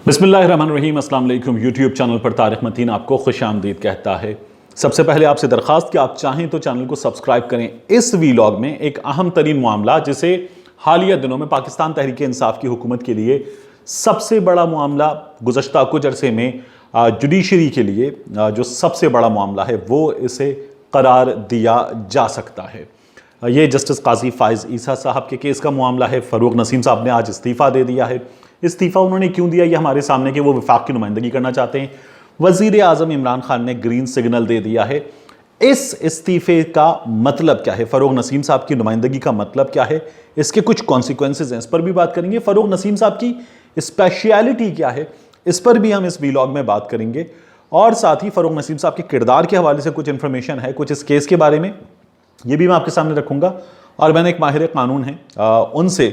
बिस्मिल्लाहिर्रहमानिर्रहीम। अस्सलाम वालेकुम। यूट्यूब चैनल पर तारिक मतीन आपको खुशामदीद कहता है। सबसे पहले आपसे दरख्वास्त कि आप चाहें तो चैनल को सब्सक्राइब करें। इस वीलॉग में एक अहम तरीन मामला जिसे हालिया दिनों में पाकिस्तान तहरीक इंसाफ की हुकूमत के लिए सबसे बड़ा मामला गुज़श्ता कुछ अरसे में जुडिशरी के लिए जो सबसे बड़ा मामला है वो इसे करार दिया जा सकता है। ये जस्टिस काजी फ़ाइज़ ईसा साहब के केस का मामला है। फ़ारूक नसीम साहब ने आज इस्तीफ़ा दे दिया है। इस्तीफ़ा उन्होंने क्यों दिया ये हमारे सामने कि वो वफाक की नुमाइंदगी करना चाहते हैं। वज़ीर आज़म इमरान खान ने ग्रीन सिग्नल दे दिया है। इस इस्तीफ़े का मतलब क्या है, फ़ारूक नसीम साहब की नुमाइंदगी का मतलब क्या है, इसके कुछ कॉन्सिक्वेंसेज हैं, इस पर भी बात करेंगे। फ़ारूक नसीम साहब की स्पेशलिटी क्या है, इस पर भी हम इस वीलॉग में बात करेंगे। और साथ ही फ़ारूक नसीम साहब के किरदार के हवाले से कुछ इंफॉर्मेशन है, कुछ इस केस के बारे में, ये भी मैं आपके सामने रखूंगा। और मैंने एक माहिर कानून है उनसे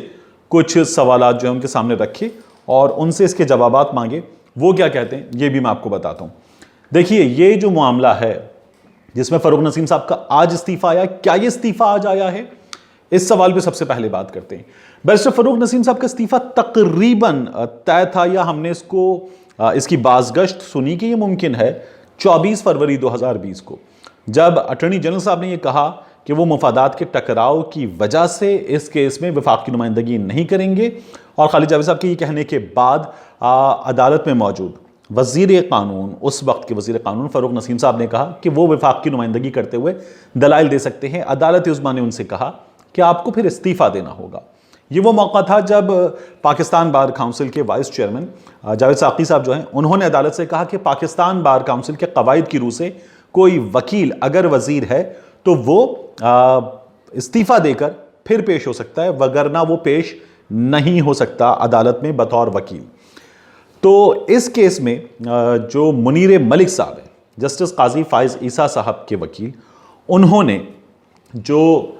कुछ सवालात जो है उनके सामने रखे और उनसे इसके जवाबात मांगे, वो क्या कहते हैं ये भी मैं आपको बताता हूँ। देखिए, ये जो मामला है जिसमें फ़ारूक नसीम साहब का आज इस्तीफ़ा आया, क्या ये इस्तीफ़ा आज आया है, इस सवाल पे सबसे पहले बात करते हैं। बैरिस्टर फ़ारूक नसीम साहब का इस्तीफ़ा तकरीबन तय था, या हमने इसकी बाज़गश्त सुनी कि ये मुमकिन है 24 फरवरी 2020 को, जब अटॉर्नी जनरल साहब ने यह कहा कि वो मफादात के टकराव की वजह से इस केस में वफाक की नुमाइंदगी नहीं करेंगे। और खालिद जावेद साहब के ये कहने के बाद अदालत में मौजूद वज़ीर कानून, उस वक्त के वज़ीर कानून फ़ारूक नसीम साहब ने कहा कि वो वफाक की नुमाइंदगी करते हुए दलाइल दे सकते हैं। अदालत उज़्मा ने उनसे कहा कि आपको फिर इस्तीफ़ा देना होगा। ये वो मौका था जब पाकिस्तान बार काउंसिल के वाइस चेयरमैन जावेद साक़ी साहब जो हैं, उन्होंने अदालत से कहा कि पाकिस्तान बार काउंसिल के कवायद की रूह से कोई वकील अगर वज़ीर है तो वो इस्तीफ़ा देकर फिर पेश हो सकता है, वगरना वो पेश नहीं हो सकता अदालत में बतौर वकील। तो इस केस में जो मुनीर मलिक साहब हैं, जस्टिस काजी फ़ाइज़ ईसा साहब के वकील, उन्होंने जो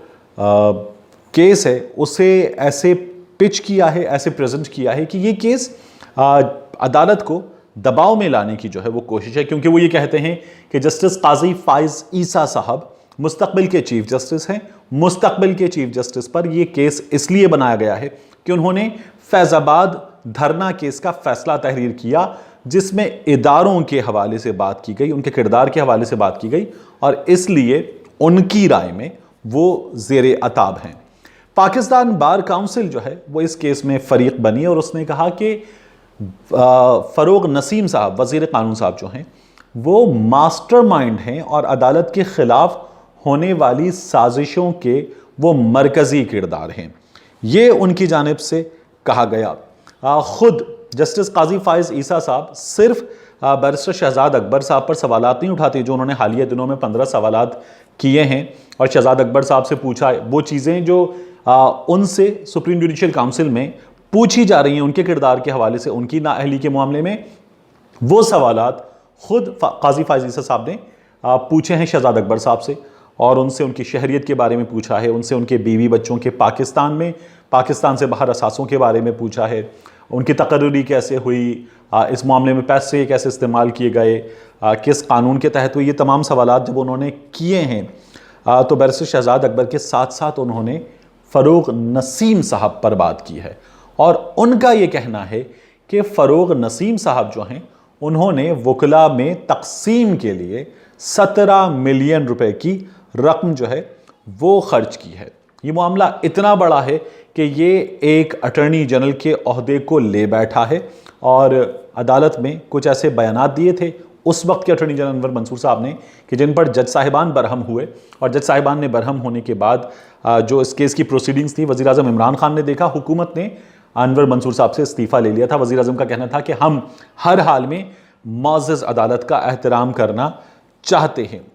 केस है उसे ऐसे पिच किया है, ऐसे प्रेजेंट किया है कि ये केस अदालत को दबाव में लाने की जो है वो कोशिश है, क्योंकि वो ये कहते हैं कि जस्टिस काजी फ़ाइज़ ईसा साहब मुस्तकबिल के चीफ जस्टिस हैं। मुस्तकबिल के चीफ जस्टिस पर यह केस इसलिए बनाया गया है कि उन्होंने फैज़ाबाद धरना केस का फैसला तहरीर किया, जिसमें इदारों के हवाले से बात की गई, उनके किरदार के हवाले से बात की गई, और इसलिए उनकी राय में वो ज़ेरे अताब हैं। पाकिस्तान बार काउंसिल जो है वो इस केस में फरीक बनी और उसने कहा कि फ़ारूक नसीम साहब, वज़ीर कानून साहब जो हैं, वो मास्टरमाइंड हैं और अदालत के ख़िलाफ़ होने वाली साजिशों के वो मरकज़ी किरदार हैं। ये उनकी जानिब से कहा गया। ख़ुद जस्टिस काजी फ़ाइज़ ईसा साहब सिर्फ बैरिस्टर शहजाद अकबर साहब पर सवालात नहीं उठाते, जो उन्होंने हालिया दिनों में 15 सवालात किए हैं और शहजाद अकबर साहब से पूछा, वो चीज़ें जो उनसे सुप्रीम जुडिशल काउंसिल में पूछी जा रही हैं उनके किरदार के हवाले से, उनकी नाअहली के मामले में, वो सवालात खुद काजी फ़ाइज़ ईसा साहब ने पूछे हैं शहजाद अकबर साहब से, और उनसे उनकी शहरियत के बारे में पूछा है, उनसे उनके बीवी बच्चों के पाकिस्तान से बाहर असासों के बारे में पूछा है, उनकी तकर्री कैसे हुई, इस मामले में पैसे कैसे इस्तेमाल किए गए, किस कानून के तहत हुई। ये तमाम सवालात जब उन्होंने किए हैं तो बैरिस्टर शहजाद अकबर के साथ साथ उन्होंने फ़ारूक नसीम साहब पर बात की है, और उनका ये कहना है कि फ़ारूक नसीम साहब जो हैं उन्होंने वकला में तकसीम के लिए 17 मिलियन रुपए की रकम जो है वो खर्च की है। ये मामला इतना बड़ा है कि ये एक अटॉर्नी जनरल के ओहदे को ले बैठा है, और अदालत में कुछ ऐसे बयानात दिए थे उस वक्त के अटॉर्नी जनरल अनवर मंसूर साहब ने कि जिन पर जज साहिबान बरहम हुए, और जज साहिबान ने बरहम होने के बाद जो इस केस की प्रोसीडिंग्स थी, वज़ीर आज़म इमरान खान ने देखा, हुकूमत ने अनवर मंसूर साहब से इस्तीफ़ा ले लिया था। वज़ीर आज़म का कहना था कि हम हर हाल में मुअज़्ज़ज़ अदालत का एहतराम करना चाहते हैं।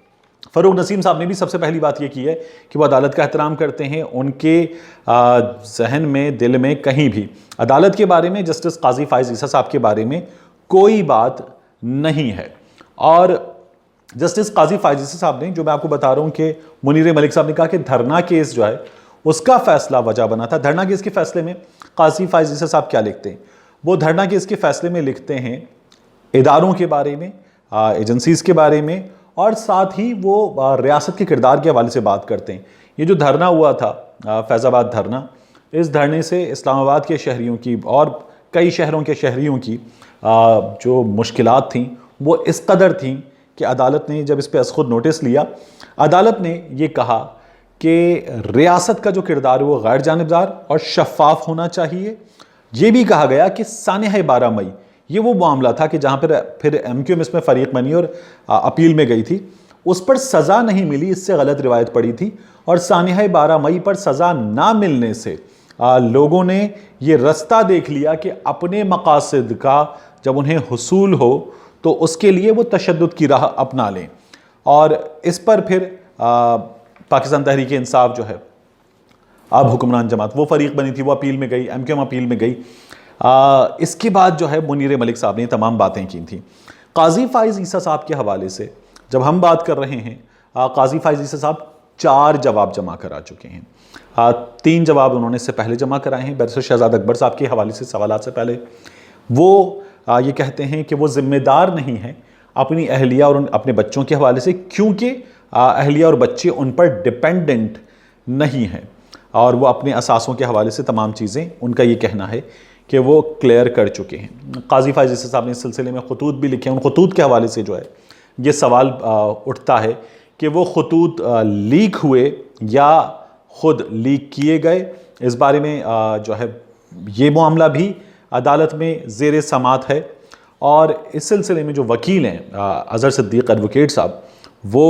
फ़ारूक नसीम साहब ने भी सबसे पहली बात यह की है कि वो अदालत का एहतराम करते हैं। उनके जहन में, दिल में कहीं भी अदालत के बारे में, जस्टिस काजी फ़ाइज़ ईसा साहब के बारे में कोई बात नहीं है। और जस्टिस काजी फ़ाइज़ ईसा साहब ने, जो मैं आपको बता रहा हूँ कि मुनीर मलिक साहब ने कहा कि धरना केस जो है उसका फैसला वजह बना था। धरना केस के फैसले में काजी फ़ाइज़ ईसा साहब क्या लिखते हैं, वो धरना केस के फैसले में लिखते हैं इदारों के बारे में, एजेंसीज़ के बारे में, और साथ ही वो रियासत के किरदार के हवाले से बात करते हैं। ये जो धरना हुआ था फैज़ाबाद धरना, इस धरने से इस्लामाबाद के शहरियों की और कई शहरों के शहरियों की जो मुश्किलात थीं वो इस कदर थीं कि अदालत ने जब इस पर खुद नोटिस लिया, अदालत ने ये कहा कि रियासत का जो किरदार है वो गैर जानिबदार और शफाफ होना चाहिए। ये भी कहा गया कि सानिया 12 मई ये वो मामला था कि जहाँ पर फिर MQM इसमें फरीक बनी और अपील में गई थी, उस पर सज़ा नहीं मिली, इससे गलत रिवायत पड़ी थी। और सानिया 12 मई पर सज़ा ना मिलने से लोगों ने ये रास्ता देख लिया कि अपने मकासद का जब उन्हें हुसूल हो तो उसके लिए वो तशद्दुद की राह अपना लें। और इस पर फिर पाकिस्तान तहरीक इंसाफ जो है, अब हुक्मरान जमात, वो फरीक बनी थी, वो अपील में गई, MQM अपील में गई। इसके बाद जो है मुनीर मलिक साहब ने तमाम बातें की थी। काजी फाइज ईसा साहब के हवाले से जब हम बात कर रहे हैं, काजी फाइज ईसा साहब 4 जवाब जमा करा चुके हैं। 3 जवाब उन्होंने इससे पहले जमा कराए हैं बैरिस्टर शहजाद अकबर साहब के हवाले से सवालात से पहले। वो ये कहते हैं कि वो जिम्मेदार नहीं है अपनी अहलिया और अपने बच्चों के हवाले से, क्योंकि अहलिया और बच्चे उन पर डिपेंडेंट नहीं हैं और वो अपने असासों के हवाले से तमाम चीज़ें, उनका ये कहना है कि वो क्लियर कर चुके हैं। काजी फाइज ईसा साहब ने इस सिलसिले में खतूत भी लिखे हैं। उन खतूत के हवाले से जो है ये सवाल उठता है कि वो खतूत लीक हुए या ख़ुद लीक किए गए। इस बारे में जो है ये मामला भी अदालत में ज़ेर समात है। और इस सिलसिले में जो वकील हैं अज़हर सिद्दीक़ एडवोकेट साहब, वो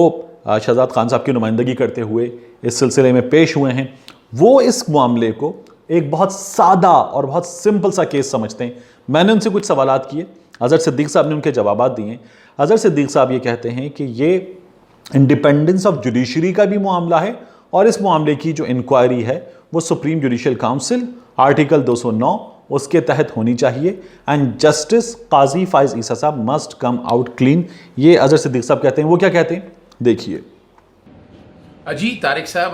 शहजाद खान साहब की नुमाइंदगी करते हुए इस सिलसिले में पेश हुए हैं। वो इस मामले को एक बहुत सादा और बहुत सिंपल सा केस समझते हैं। मैंने उनसे कुछ सवालात किए, अज़हर सिद्दीक़ साहब ने उनके जवाबात दिए। अज़हर सिद्दीक़ साहब ये कहते हैं कि ये इंडिपेंडेंस ऑफ जुडिशरी का भी मामला है और इस मामले की जो इंक्वायरी है वो सुप्रीम जुडिशल काउंसिल आर्टिकल 209 उसके तहत होनी चाहिए एंड जस्टिस काजी फाइज ईसा साहब मस्ट कम आउट क्लीन। ये अज़हर सिद्दीक़ साहब कहते हैं। वो क्या कहते हैं देखिए। जी तारिक साहब,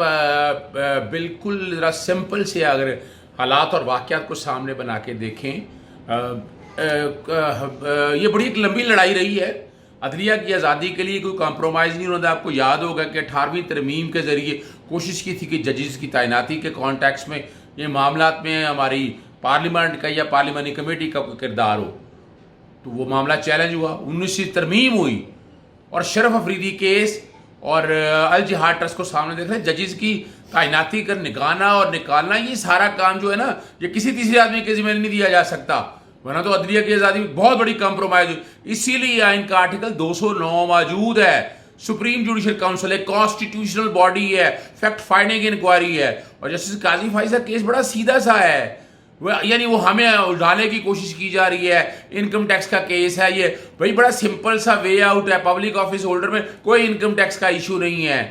बिल्कुल ज़रा सिंपल से अगर हालात और वाक़यात को सामने बना के देखें, ये बड़ी एक लंबी लड़ाई रही है अदलिया की आज़ादी के लिए। कोई कॉम्प्रोमाइज़ नहीं होता। आपको याद होगा कि 18वीं तरमीम के ज़रिए कोशिश की थी कि जजेस की तैनाती के कॉन्टेक्स्ट में ये मामलात में हमारी पार्लियामेंट का या पार्लियामानी कमेटी का कोई किरदार हो, तो वो मामला चैलेंज हुआ। 19वीं तरमीम हुई और शरफ अफरीदी केस और अल जिहाद ट्रस्ट को सामने देख रहे हैं। जजेस की तैनाती कर निकालना और निकालना, ये सारा काम जो है ना, ये किसी तीसरे आदमी के जिम्मे नहीं दिया जा सकता, वरना तो अदलिया की आज़ादी में बहुत बड़ी कॉम्प्रोमाइज हुई। इसीलिए आइन का आर्टिकल 209 मौजूद है। सुप्रीम जुडिशल काउंसिल एक कॉन्स्टिट्यूशनल बॉडी है, फैक्ट फाइंडिंग इंक्वायरी है। और जस्टिस काजी फाइज का केस बड़ा सीधा सा है, यानी वो हमें उड़ाने की कोशिश की जा रही है। इनकम टैक्स का केस है ये, भाई बड़ा सिंपल सा वे आउट है। पब्लिक ऑफिस होल्डर में कोई इनकम टैक्स का इशू नहीं है।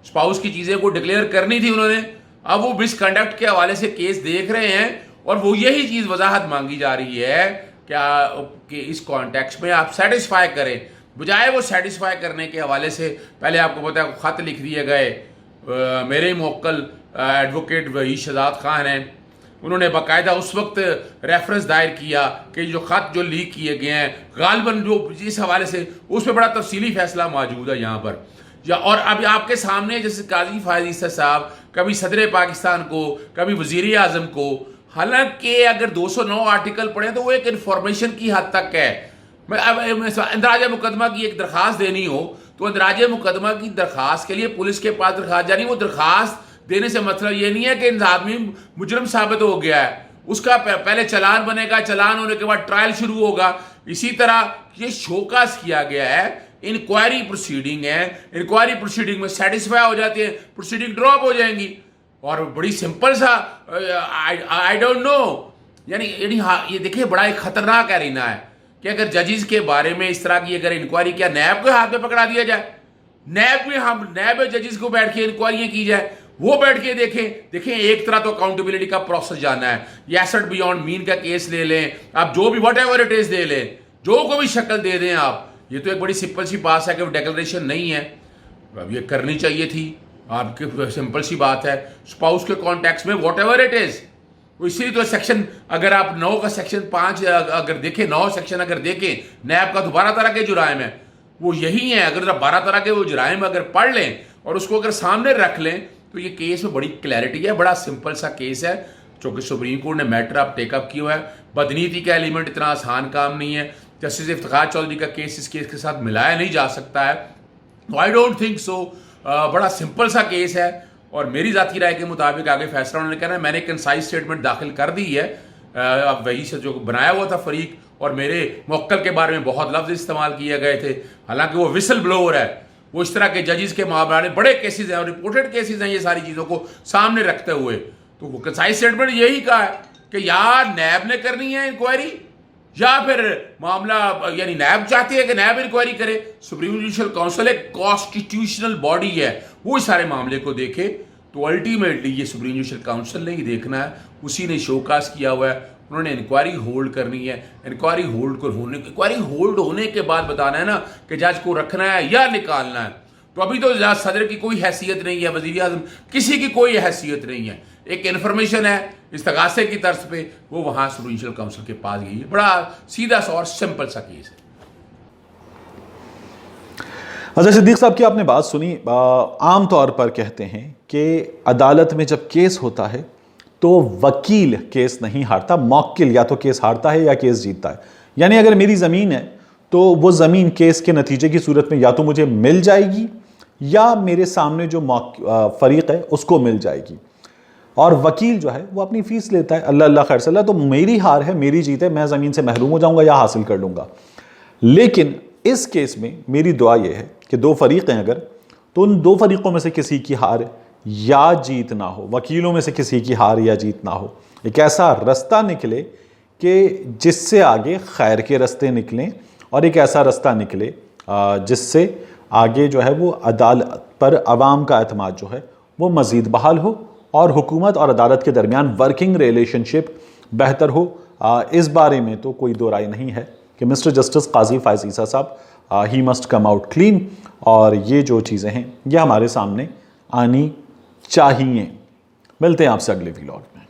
स्पाउस की चीज़ें को डिक्लेयर करनी थी उन्होंने, अब वो मिसकंडक्ट के हवाले से केस देख रहे हैं और वो यही चीज़ वजाहत मांगी जा रही है क्या कि इस कॉन्टेक्स्ट में आप सेटिस्फाई करें, बजाय वो सेटिस्फाई करने के हवाले से पहले आपको पता है ख़त लिख दिए गए। मेरे मोक्कल एडवोकेट वही शहजाद खान हैं, उन्होंने बाकायदा उस वक्त रेफरेंस दायर किया कि जो ख़त जो लीक किए गए हैं गालिबन जो इस हवाले से उस पर बड़ा तफसीली फैसला मौजूद है यहाँ पर। और अब आपके सामने जैसे काजी फाइज ईसा साहब कभी सदर पाकिस्तान को, कभी वज़ीर आज़म को, हालांकि अगर 209 आर्टिकल पढ़े तो वो एक इन्फॉर्मेशन की हद तक है। अब इंदराज मुकदमा की एक दरख्वास्त देनी हो तो इंदराज मुकदमा की दरख्वास्त के लिए पुलिस के पास दरख्वास्त जानी, वो दरख्वास्त देने से मतलब ये नहीं है कि आदमी मुजरम साबित हो गया है। उसका पहले चलान बनेगा, चलान होने के बाद ट्रायल शुरू होगा। इसी तरह ये शोकास किया गया है, इंक्वायरी प्रोसीडिंग है, इंक्वायरी प्रोसीडिंग में सेटिस्फाई हो जाती है, प्रोसीडिंग ड्रॉप हो जाएंगी। और बड़ी सिंपल सा आई डोंट नो, यानी ये देखिए बड़ा एक खतरनाक एरिना है कि अगर जजेस के बारे में इस तरह की अगर इंक्वायरी क्या नैब के हाथ में पकड़ा दिया जाए, नैब में हम नैब जजेस को बैठ के इंक्वायरियां की जाए, वो बैठ के देखें। एक तरह तो अकाउंटेबिलिटी का प्रोसेस जाना है। ये एसेट बियॉन्ड मीन का केस ले लें, आप जो भी what ever it is they लें, जो को भी शक्ल दे दें आप, ये तो एक बड़ी सिंपल सी बात है कि डिक्लेरेशन नहीं है, अब ये करनी चाहिए थी आपकी, सिंपल सी बात है। स्पाउस के कॉन्टेक्स्ट में वट एवर इट इज, इसीलिए तो सेक्शन अगर आप 9 का सेक्शन 5 अगर देखें, 9 सेक्शन अगर देखें नैब का तो 12 तरह के जुराइम है, वो यही है। अगर 12 तरह के वो जुराइम अगर पढ़ लें और उसको अगर सामने रख लें तो ये केस में बड़ी क्लैरिटी है, बड़ा सिंपल सा केस है। चूँकि सुप्रीम कोर्ट ने मैटर अब टेकअप किया हुआ है। बदनीति का एलिमेंट इतना आसान काम नहीं है। जस्टिस इफ्तिखार चौधरी का केस इस केस के साथ मिलाया नहीं जा सकता है। I don't think so. बड़ा सिंपल सा केस है और मेरी ज़ाती राय के मुताबिक आगे फैसला उन्होंने कहना है। मैंने कंसाइज स्टेटमेंट दाखिल कर दी है। अब वही से जो बनाया हुआ था फरीक, और मेरे मुवक्किल के बारे में बहुत लफ्ज़ इस्तेमाल किए गए थे, हालांकि वो विसल ब्लोअर है। वो इस तरह के जजेस के मामले में बड़े केसेस हैं और रिपोर्टेड केसेस हैं, ये सारी चीज़ों को सामने रखते हुए तो वो कंसाइज स्टेटमेंट यही कहा है कि यार नैब ने करनी है इंक्वायरी, या फिर मामला यानी नैब चाहती है कि नैब इंक्वायरी करे। सुप्रीम जुडिशल काउंसिल एक कॉन्स्टिट्यूशनल बॉडी है, वो इस सारे मामले को देखे। तो अल्टीमेटली ये सुप्रीम जुडिशल काउंसिल ने ही देखना है, उसी ने शोकास किया हुआ है। उन्होंने इंक्वायरी होल्ड करनी है। इंक्वायरी होल्ड होने के बाद बताना है ना कि जज को रखना है या निकालना है। तो अभी तो जज सदर की कोई हैसियत नहीं है, वज़ीर आज़म किसी की कोई हैसियत नहीं है। एक इन्फॉर्मेशन है इस्तगासे की तर्ज पे, वो वहां सुप्रीम जुडिशल काउंसिल के पास गई है। बड़ा सीधा सा और सिंपल सा केस है। अच्छा सिद्दीक साहब की आपने बात सुनी। आम तौर पर कहते हैं कि अदालत में जब केस होता है तो वकील केस नहीं हारता, मौक्किल या तो केस हारता है या केस जीतता है। यानी अगर मेरी ज़मीन है तो वो ज़मीन केस के नतीजे की सूरत में या तो मुझे मिल जाएगी या मेरे सामने जो फरीक है उसको मिल जाएगी, और वकील जो है वो अपनी फ़ीस लेता है। अल्लाह अल्लाह खैर सल्ला। तो मेरी हार है, मेरी जीत है, मैं ज़मीन से महरूम हो जाऊँगा या हासिल कर लूँगा। लेकिन इस केस में मेरी दुआ ये है कि दो फरीक हैं अगर, तो उन दो फरीक़ों में से किसी की हार या जीत ना हो, वकीलों में से किसी की हार या जीत ना हो। एक ऐसा रास्ता निकले कि जिससे आगे खैर के रास्ते निकलें, और एक ऐसा रास्ता निकले जिससे आगे जो है वो अदालत पर अवाम का एतमाद जो है वो मज़ीद बहाल हो और हुकूमत और अदालत के दरमियान वर्किंग रिलेशनशिप बेहतर हो। इस बारे में तो कोई दो राय नहीं है कि मिस्टर जस्टिस काजी फ़ाइज़ ईसा साहब he must come out clean, और ये जो चीज़ें हैं ये हमारे सामने आनी चाहिए। मिलते हैं आपसे अगले व्लॉग में।